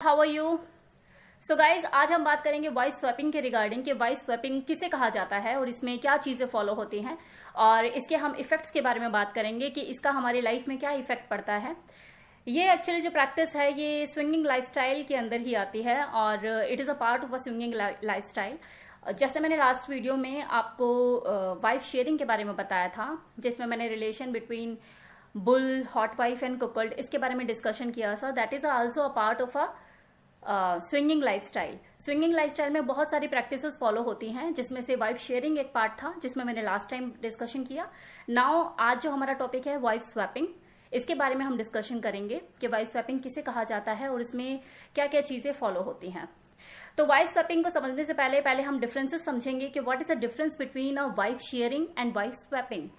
How are you? So guys, आज हम बात करेंगे वॉइस स्वैपिंग के रिगार्डिंग कि वॉइस स्वैपिंग किसे कहा जाता है और इसमें क्या चीजें फॉलो होती हैं और इसके हम इफेक्ट्स के बारे में बात करेंगे कि इसका हमारी लाइफ में क्या इफेक्ट पड़ता है। ये एक्चुअली जो प्रैक्टिस है ये स्विंगिंग लाइफस्टाइल के अंदर ही आती है और it is a part of a swinging lifestyle. जैसे मैंने लास्ट वीडियो में आपको वाइफ शेयरिंग के बारे में बताया था, जिसमें मैंने relation between bull, hot wife and cuckold इसके बारे में डिस्कशन किया था। That is also a part of a swinging lifestyle. Swinging lifestyle में बहुत सारी प्रैक्टिसेस फॉलो होती हैं, जिसमें से वाइफ शेयरिंग एक पार्ट था जिसमें मैंने लास्ट टाइम डिस्कशन किया। नाउ आज जो हमारा टॉपिक है वाइफ स्वैपिंग, इसके बारे में हम डिस्कशन करेंगे कि वाइफ स्वैपिंग किसे कहा जाता है और इसमें क्या क्या चीजें फॉलो होती हैं। तो वाइफ स्वैपिंग को समझने से पहले हम डिफरेंसेस समझेंगे कि what is the difference between a wife sharing and wife swapping.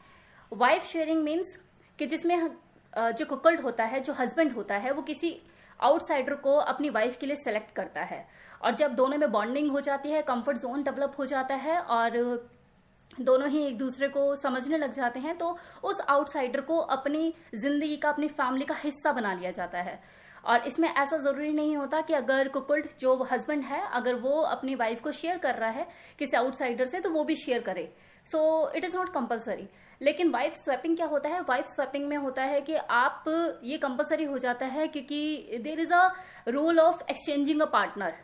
Wife sharing means कि जिसमें जो कुकल्ड होता है, जो हस्बैंड होता है, वो किसी आउटसाइडर को अपनी वाइफ के लिए सेलेक्ट करता है और जब दोनों में बॉन्डिंग हो जाती है, कंफर्ट जोन डेवलप हो जाता है और दोनों ही एक दूसरे को समझने लग जाते हैं, तो उस आउटसाइडर को अपनी जिंदगी का, अपनी फैमिली का हिस्सा बना लिया जाता है। और इसमें ऐसा जरूरी नहीं होता कि अगर कुकल्ड जो हस्बैंड है, अगर वो अपनी वाइफ को शेयर कर रहा है किसी आउटसाइडर से, तो वो भी शेयर करे। So it is not compulsory. लेकिन वाइफ स्वैपिंग क्या होता है? वाइफ स्वैपिंग में होता है कि आप, ये कंपलसरी हो जाता है क्योंकि there is a rule of exchanging a partner.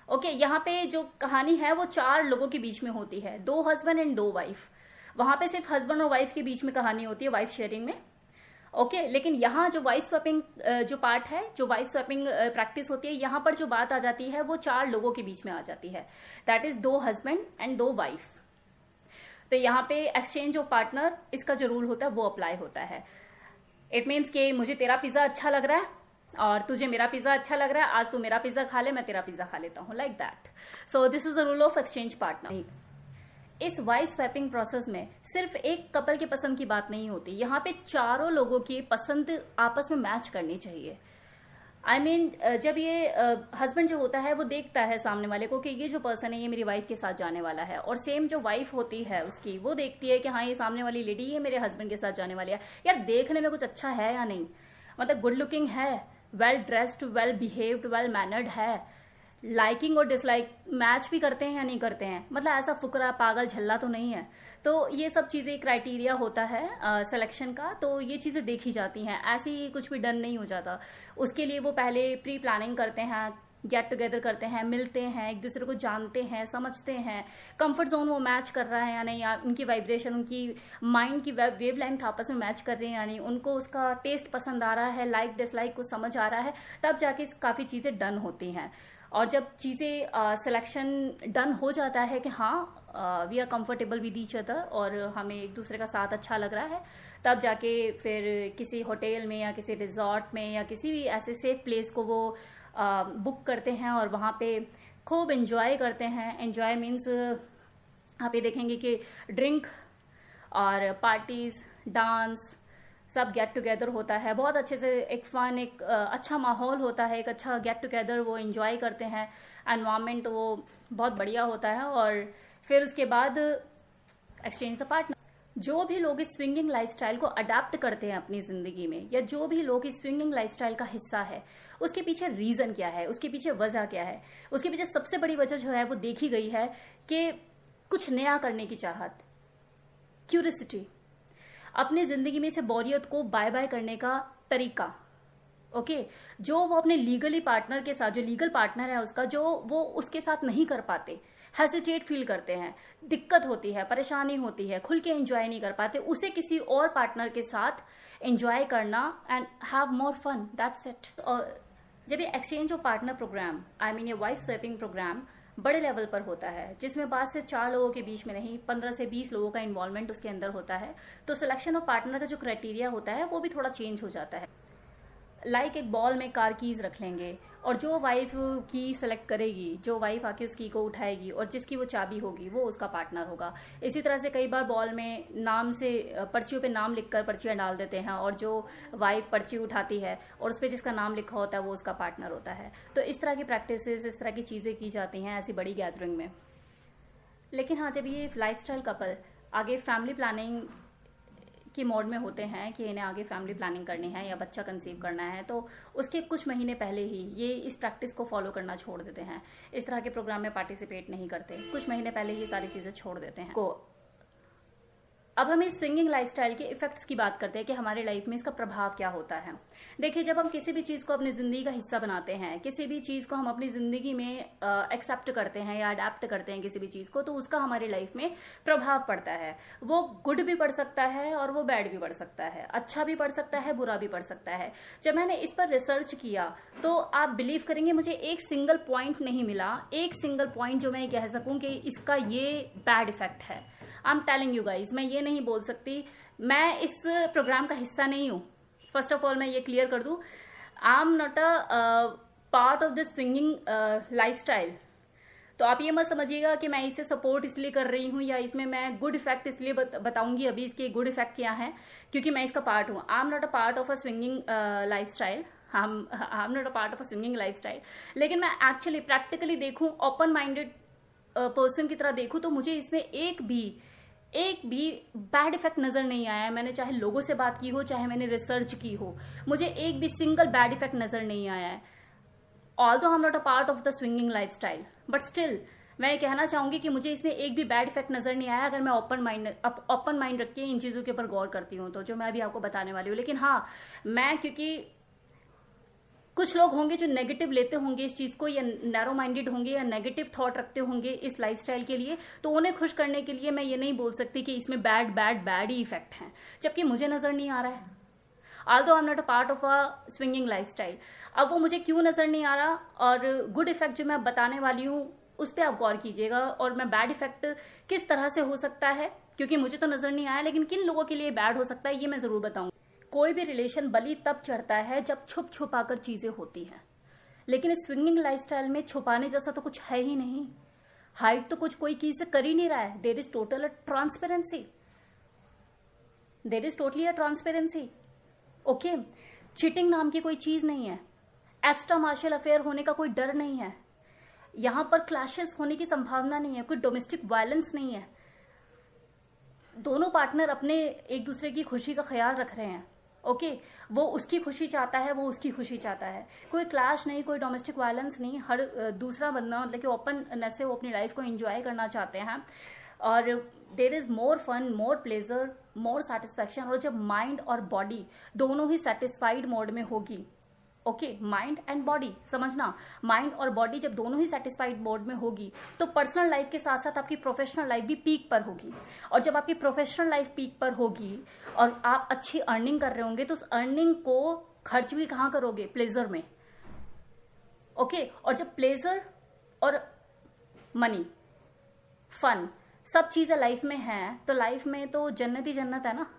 Okay, यहाँ पे जो कहानी है वो 4 लोगों के बीच में होती है, 2 हस्बैंड एंड 2 वाइफ। वहां पे सिर्फ हस्बैंड और वाइफ के बीच में कहानी होती है वाइफ शेयरिंग में। ओके, लेकिन यहाँ जो वाइफ स्वैपिंग जो पार्ट है, जो वाइफ स्वैपिंग प्रैक्टिस होती है, यहाँ पर जो बात आ जाती है वो 4 लोगों के बीच में आ जाती है। That is 2 husband and 2 wife. तो यहाँ पे एक्सचेंज ऑफ पार्टनर, इसका जो रूल होता है वो अप्लाई होता है। इट मीन्स कि मुझे तेरा पिज्जा अच्छा लग रहा है और तुझे मेरा पिज्जा अच्छा लग रहा है, आज तू मेरा पिज्जा खा ले, मैं तेरा पिज्जा खा लेता हूँ, like that. So this is the rule of exchange partner. इस वाइफ स्वैपिंग प्रोसेस में सिर्फ एक कपल की पसंद की बात नहीं होती, यहाँ पे चारों लोगों की पसंद आपस में मैच करनी चाहिए। आई मीन जब ये हस्बैंड जो होता है वो देखता है सामने वाले को कि ये जो पर्सन है ये मेरी वाइफ के साथ जाने वाला है, और सेम जो वाइफ होती है उसकी, वो देखती है कि हाँ ये सामने वाली लेडी ये मेरे हस्बैंड के साथ जाने वाली है, यार देखने में कुछ अच्छा है या नहीं, मतलब गुड लुकिंग है, well dressed, well behaved, well mannered है, लाइकिंग और डिसलाइक मैच भी करते हैं या नहीं करते हैं, मतलब ऐसा फुकरा पागल झल्ला तो नहीं है। तो ये सब चीजें क्राइटेरिया होता है सिलेक्शन का, तो ये चीजें देखी जाती हैं, ऐसे ही कुछ भी डन नहीं हो जाता। उसके लिए वो पहले प्री प्लानिंग करते हैं, गेट टुगेदर करते हैं, मिलते हैं, एक दूसरे को जानते हैं, समझते हैं, कंफर्ट जोन वो मैच कर रहा है या नहीं, या उनकी वाइब्रेशन, उनकी माइंड की वेवलेंथ आपस में मैच कर रही है या नहीं, उनको उसका टेस्ट पसंद आ रहा है, लाइक डिसलाइक को समझ आ रहा है, तब जाके काफी चीजें डन होती हैं। और जब चीजें सिलेक्शन डन हो जाता है कि हाँ we are comfortable with each other और हमें एक दूसरे का साथ अच्छा लग रहा है, तब जाके फिर किसी होटल में या किसी रिजॉर्ट में या किसी भी ऐसे सेफ प्लेस को वो बुक करते हैं और वहां पे खूब एंजॉय करते हैं। एंजॉय मीन्स आप ये देखेंगे कि ड्रिंक और पार्टीज, डांस, सब गेट टुगेदर होता है, बहुत अच्छे से एक फन, एक अच्छा माहौल होता है, एक अच्छा गेट टुगेदर वो एंजॉय करते हैं, एनवायरमेंट वो बहुत बढ़िया होता है। और फिर उसके बाद एक्सचेंज द पार्टनर। जो भी लोग इस स्विंगिंग लाइफस्टाइल को अडेप्ट करते हैं अपनी जिंदगी में, या जो भी लोग इस स्विंगिंग लाइफस्टाइल का हिस्सा है, उसके पीछे रीजन क्या है, उसके पीछे वजह क्या है? उसके पीछे सबसे बड़ी वजह जो है वो देखी गई है कि कुछ नया करने की चाहत, क्यूरियोसिटी, अपनी जिंदगी में से बोरियत को बाय बाय करने का तरीका। ओके, जो वो अपने लीगली पार्टनर के साथ, जो लीगल पार्टनर है उसका, जो वो उसके साथ नहीं कर पाते, हेजिटेट फील करते हैं, दिक्कत होती है, परेशानी होती है, खुल के एंजॉय नहीं कर पाते, उसे किसी और पार्टनर के साथ एंजॉय करना and have more fun, that's it. और जब ये exchange of partner program, I mean ये वाइफ स्वैपिंग प्रोग्राम बड़े लेवल पर होता है, जिसमें 5 से 4 लोगों के बीच में नहीं, 15 से 20 लोगों का इन्वॉल्वमेंट उसके अंदर होता है, तो सिलेक्शन ऑफ पार्टनर का जो क्राइटेरिया होता है वो भी थोड़ा चेंज हो जाता है। लाइक एक बॉल में कार कीज रख लेंगे और जो वाइफ की सेलेक्ट करेगी, जो वाइफ आके उस की को उठाएगी और जिसकी वो चाबी होगी वो उसका पार्टनर होगा। इसी तरह से कई बार बॉल में नाम से, पर्चियों पे नाम लिखकर पर्चियां डाल देते हैं और जो वाइफ पर्ची उठाती है और उस पर जिसका नाम लिखा होता है वो उसका पार्टनर होता है। तो इस तरह की प्रैक्टिसेस, इस तरह की चीजें की जाती हैं ऐसी बड़ी गैदरिंग में। लेकिन हाँ, जब ये लाइफस्टाइल कपल आगे फैमिली प्लानिंग के मोड में होते हैं कि इन्हें आगे फैमिली प्लानिंग करनी है या बच्चा कंसीव करना है, तो उसके कुछ महीने पहले ही ये इस प्रैक्टिस को फॉलो करना छोड़ देते हैं, इस तरह के प्रोग्राम में पार्टिसिपेट नहीं करते, कुछ महीने पहले ये सारी चीजें छोड़ देते हैं को। अब हम इस स्विंगिंग लाइफस्टाइल के इफेक्ट्स की बात करते हैं कि हमारे लाइफ में इसका प्रभाव क्या होता है। देखिए, जब हम किसी भी चीज को अपनी जिंदगी का हिस्सा बनाते हैं, किसी भी चीज को हम अपनी जिंदगी में एक्सेप्ट करते हैं या अडेप्ट करते हैं किसी भी चीज को, तो उसका हमारी लाइफ में प्रभाव पड़ता है। वो गुड भी पड़ सकता है और वो बैड भी पड़ सकता है, अच्छा भी पड़ सकता है, बुरा भी पड़ सकता है। जब मैंने इस पर रिसर्च किया तो आप बिलीव करेंगे, मुझे एक सिंगल पॉइंट नहीं मिला, एक सिंगल पॉइंट जो मैं कह सकूं कि इसका ये बैड इफेक्ट है। I am telling you guys, मैं ये नहीं बोल सकती, मैं इस प्रोग्राम का हिस्सा नहीं हूं। फर्स्ट ऑफ ऑल मैं ये क्लियर कर दूं, I am not a part of this swinging lifestyle. तो आप ये मत समझिएगा कि मैं इसे सपोर्ट इसलिए कर रही हूं या इसमें मैं गुड इफेक्ट इसलिए बताऊंगी अभी इसके गुड इफेक्ट क्या है, क्योंकि मैं इसका पार्ट हूं। I am not a part of a swinging lifestyle, I am not a part of a swinging lifestyle. लेकिन मैं एक्चुअली प्रैक्टिकली देखूं, ओपन माइंडेड पर्सन की तरह देखूं, तो मुझे इसमें एक भी बैड इफेक्ट नजर नहीं आया। मैंने चाहे लोगों से बात की हो, चाहे मैंने रिसर्च की हो, मुझे एक भी सिंगल बैड इफेक्ट नजर नहीं आया है। Although I am not a part of the swinging lifestyle, but still मैं ये कहना चाहूंगी कि मुझे इसमें एक भी बैड इफेक्ट नजर नहीं आया, अगर मैं ओपन माइंड रख के इन चीजों के ऊपर गौर करती हूँ, तो जो मैं अभी आपको बताने वाली हूँ। लेकिन हाँ, मैं क्योंकि कुछ लोग होंगे जो नेगेटिव लेते होंगे इस चीज को, या नैरो माइंडेड होंगे या नेगेटिव थॉट रखते होंगे इस लाइफस्टाइल के लिए, तो उन्हें खुश करने के लिए मैं ये नहीं बोल सकती कि इसमें बैड ही इफेक्ट है, जबकि मुझे नजर नहीं आ रहा है। Although I am not a part of a swinging lifestyle. अब वो मुझे क्यों नजर नहीं आ रहा और गुड इफेक्ट जो मैं बताने वाली हूँ उस पर आप गौर कीजिएगा, और मैं बैड इफेक्ट किस तरह से हो सकता है, क्योंकि मुझे तो नजर नहीं आया, लेकिन किन लोगों के लिए बैड हो सकता है ये मैं जरूर बताऊंगी। कोई भी रिलेशन बलि तब चढ़ता है जब छुप छुपा कर चीजें होती हैं, लेकिन इस स्विंगिंग लाइफस्टाइल में छुपाने जैसा तो कुछ है ही नहीं। हाइड तो कुछ कोई चीज से कर ही नहीं रहा है। There is total a transparency, there is totally a transparency. Okay, cheating नाम की कोई चीज नहीं है, एक्स्ट्रा मार्शल अफेयर होने का कोई डर नहीं है, यहां पर क्लैशेस होने की संभावना नहीं है, कोई डोमेस्टिक वायलेंस नहीं है। दोनों पार्टनर अपने एक दूसरे की खुशी का ख्याल रख रहे हैं। ओके, वो उसकी खुशी चाहता है, वो उसकी खुशी चाहता है, कोई क्लैश नहीं, कोई डोमेस्टिक वायलेंस नहीं। हर दूसरा बंदा मतलब कि ओपन से वो अपनी लाइफ को एंजॉय करना चाहते हैं, और there is more fun, more pleasure, more satisfaction. और जब माइंड और बॉडी दोनों ही सेटिस्फाइड मोड में होगी, ओके, माइंड एंड बॉडी, समझना, माइंड और बॉडी जब दोनों ही सेटिस्फाइड मोड में होगी, तो पर्सनल लाइफ के साथ साथ आपकी प्रोफेशनल लाइफ भी पीक पर होगी। और जब आपकी प्रोफेशनल लाइफ पीक पर होगी और आप अच्छी अर्निंग कर रहे होंगे, तो उस अर्निंग को खर्च भी कहां करोगे? प्लेजर में। ओके, और जब प्लेजर और मनी, फन, सब चीजें लाइफ में हैं, तो लाइफ में तो जन्नत ही जन्नत है ना।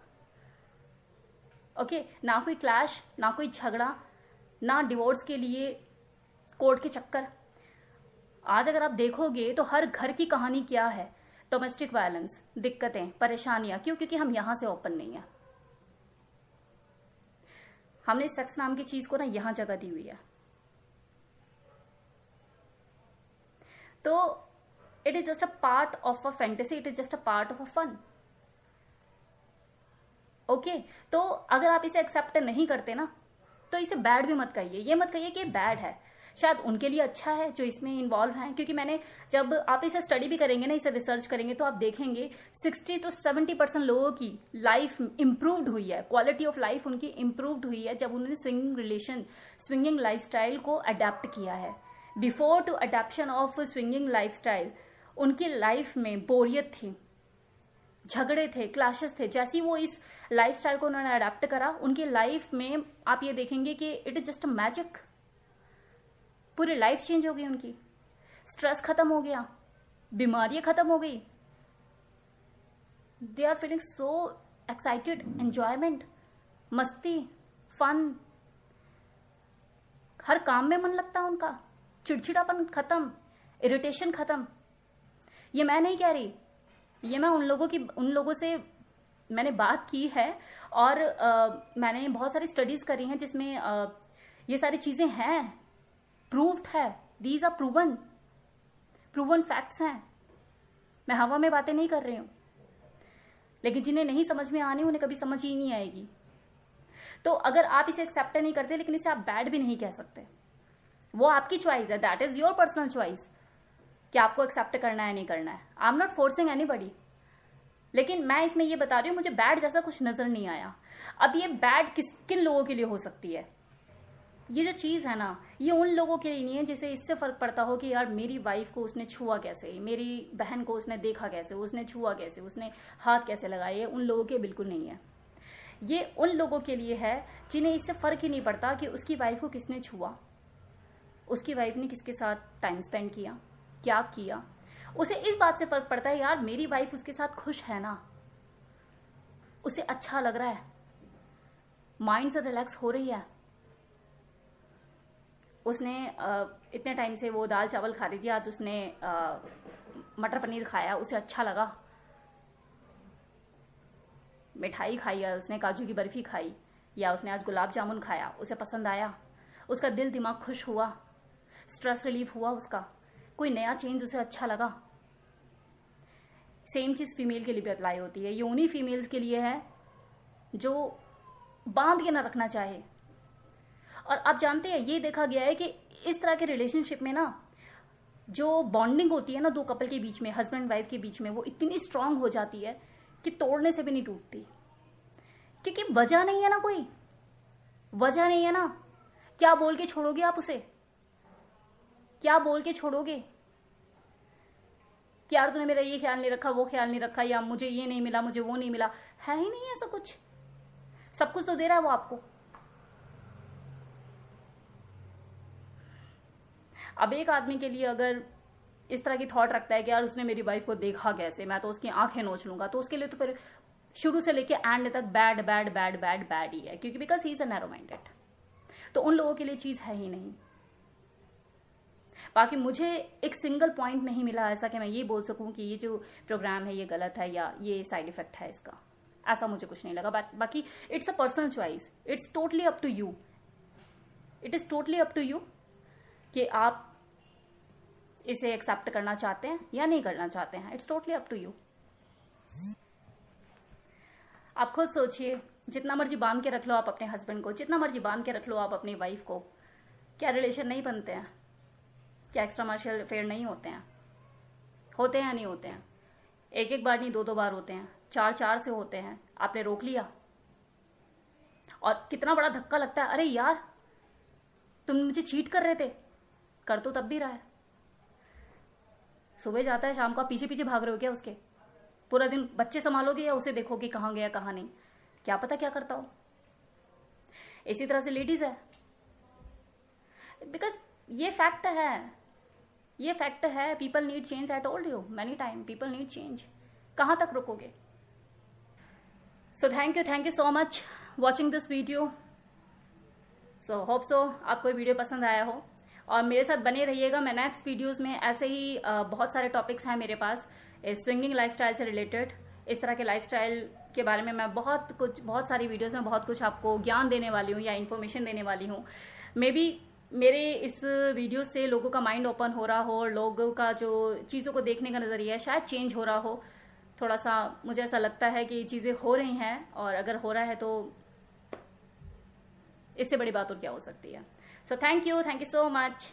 ओके, ना कोई क्लैश, ना कोई झगड़ा, ना डिवोर्स के लिए कोर्ट के चक्कर। आज अगर आप देखोगे तो हर घर की कहानी क्या है? डोमेस्टिक वायलेंस, दिक्कतें, परेशानियां। क्यों? क्योंकि हम यहां से ओपन नहीं है। हमने सेक्स नाम की चीज को ना यहां जगह दी हुई है। तो it is just a part of a fantasy, it is just a part of a fun. Okay, तो अगर आप इसे एक्सेप्ट नहीं करते ना, तो इसे बैड भी मत कहिए। ये मत कहिए कि बैड है, शायद उनके लिए अच्छा है जो इसमें इन्वॉल्व हैं। क्योंकि मैंने, जब आप इसे स्टडी भी करेंगे ना, इसे रिसर्च करेंगे, तो आप देखेंगे 60 to 70% लोगों की लाइफ इंप्रूव्ड हुई है, क्वालिटी ऑफ लाइफ उनकी इंप्रूव्ड हुई है जब उन्होंने स्विंगिंग लाइफस्टाइल को अडेप्ट किया है। Before to adaption of swinging lifestyle उनकी लाइफ में बोरियत थी, झगड़े थे, क्लैशेस थे। जैसे वो इस लाइफस्टाइल को उन्होंने अडेप्ट करा, उनकी लाइफ में आप ये देखेंगे कि it is just a magic. पूरी लाइफ चेंज हो गई उनकी, स्ट्रेस खत्म हो गया, बीमारियां खत्म हो गई। They are feeling so excited, enjoyment, मस्ती, फन, हर काम में मन लगता है उनका, चिड़चिड़ापन खत्म, इरिटेशन खत्म। ये मैं नहीं कह रही, ये मैं उन लोगों से मैंने बात की है, और मैंने बहुत सारी स्टडीज करी हैं जिसमें ये सारी चीजें हैं, प्रूव्ड है, दीज आर प्रूवन फैक्ट्स हैं। मैं हवा में बातें नहीं कर रही हूं। लेकिन जिन्हें नहीं समझ में आनी उन्हें कभी समझ ही नहीं आएगी। तो अगर आप इसे एक्सेप्ट नहीं करते, लेकिन इसे आप बैड भी नहीं कह सकते, वो आपकी चॉइस है, that is your personal choice कि आपको एक्सेप्ट करना है नहीं करना है। I am not forcing anybody. लेकिन मैं इसमें ये बता रही हूँ, मुझे बैड जैसा कुछ नजर नहीं आया। अब ये बैड किन लोगों के लिए हो सकती है? ये जो चीज है ना, ये उन लोगों के लिए नहीं है जिसे इससे फर्क पड़ता हो कि यार मेरी वाइफ को उसने छुआ कैसे, मेरी बहन को उसने देखा कैसे, उसने छुआ कैसे, उसने हाथ कैसे लगाए। ये उन लोगों के बिल्कुल नहीं है। ये उन लोगों के लिए है जिन्हें इससे फर्क ही नहीं पड़ता कि उसकी वाइफ को किसने छुआ, उसकी वाइफ ने किसके साथ टाइम स्पेंड किया, क्या किया। उसे इस बात से फर्क पड़ता है यार मेरी वाइफ उसके साथ खुश है ना, उसे अच्छा लग रहा है, माइंड से रिलैक्स हो रही है, उसने इतने टाइम से वो दाल चावल खा रही थी, आज उसने मटर पनीर खाया, उसे अच्छा लगा, मिठाई खाई है उसने, काजू की बर्फी खाई, या उसने आज गुलाब जामुन खाया, उसे पसंद आया, उसका दिल दिमाग खुश हुआ, स्ट्रेस रिलीफ हुआ, उसका कोई नया चेंज उसे अच्छा लगा। सेम चीज फीमेल के लिए भी अप्लाई होती है। ये उन्हीं फीमेल्स के लिए है जो बांध के ना रखना चाहे। और आप जानते हैं ये देखा गया है कि इस तरह के रिलेशनशिप में ना जो बॉन्डिंग होती है ना दो कपल के बीच में, हस्बैंड वाइफ के बीच में, वो इतनी स्ट्रांग हो जाती है कि तोड़ने से भी नहीं टूटती। क्योंकि वजह नहीं है ना, कोई वजह नहीं है ना। क्या बोल के छोड़ोगे आप उसे? क्या बोल के छोड़ोगे कि यार तूने मेरा ये ख्याल नहीं रखा, वो ख्याल नहीं रखा, या मुझे ये नहीं मिला, मुझे वो नहीं मिला। है ही नहीं ऐसा कुछ, सब कुछ तो दे रहा है वो आपको। अब एक आदमी के लिए अगर इस तरह की थॉट रखता है कि यार उसने मेरी वाइफ को देखा कैसे, मैं तो उसकी आंखें नोच लूंगा, तो उसके लिए तो फिर शुरू से लेके एंड तक bad bad bad bad bad ही है, क्योंकि because he is a narrow minded. तो उन लोगों के लिए चीज है ही नहीं। बाकी मुझे एक सिंगल पॉइंट नहीं मिला ऐसा कि मैं ये बोल सकूं कि ये जो प्रोग्राम है ये गलत है या ये साइड इफेक्ट है इसका, ऐसा मुझे कुछ नहीं लगा। बाकी it's a personal choice, it's totally up to you, it is totally up to you कि आप इसे एक्सेप्ट करना चाहते हैं या नहीं करना चाहते हैं। It's totally up to you. आप खुद सोचिए, जितना मर्जी बांध के रख लो आप अपने हस्बैंड को, जितना मर्जी बांध के रख लो आप अपनी वाइफ को, क्या रिलेशन नहीं बनते हैं? क्या एक्स्ट्रा मार्शियल अफेयर नहीं होते हैं? होते हैं, नहीं होते हैं। एक एक बार नहीं, दो दो बार होते हैं, चार चार से होते हैं। आपने रोक लिया और कितना बड़ा धक्का लगता है, अरे यार तुम मुझे चीट कर रहे थे, कर तो तब भी रहा है। सुबह जाता है, शाम को आप पीछे पीछे भाग रहे हो क्या उसके? पूरा दिन बच्चे संभालोगे या उसे देखोगे कहाँ गया कहाँ नहीं? क्या पता क्या करता हो। इसी तरह से लेडीज है, बिकॉज ये फैक्ट है, ये फैक्ट है। People need change, I told you many time, people need change. कहां तक रुकोगे? So thank you so much watching this video. So hope so आपको ये वीडियो पसंद आया हो और मेरे साथ बने रहिएगा। मैं नेक्स्ट वीडियोस में ऐसे ही बहुत सारे टॉपिक्स हैं मेरे पास स्विंगिंग लाइफस्टाइल से रिलेटेड। इस तरह के लाइफस्टाइल के बारे में मैं बहुत सारी वीडियोस में बहुत कुछ आपको ज्ञान देने वाली हूँ या इन्फॉर्मेशन देने वाली हूँ। मे बी मेरे इस वीडियो से लोगों का माइंड ओपन हो रहा हो और लोगों का जो चीज़ों को देखने का नजरिया है शायद चेंज हो रहा हो। थोड़ा सा मुझे ऐसा लगता है कि चीज़ें हो रही हैं, और अगर हो रहा है तो इससे बड़ी बात और क्या हो सकती है। सो थैंक यू सो मच।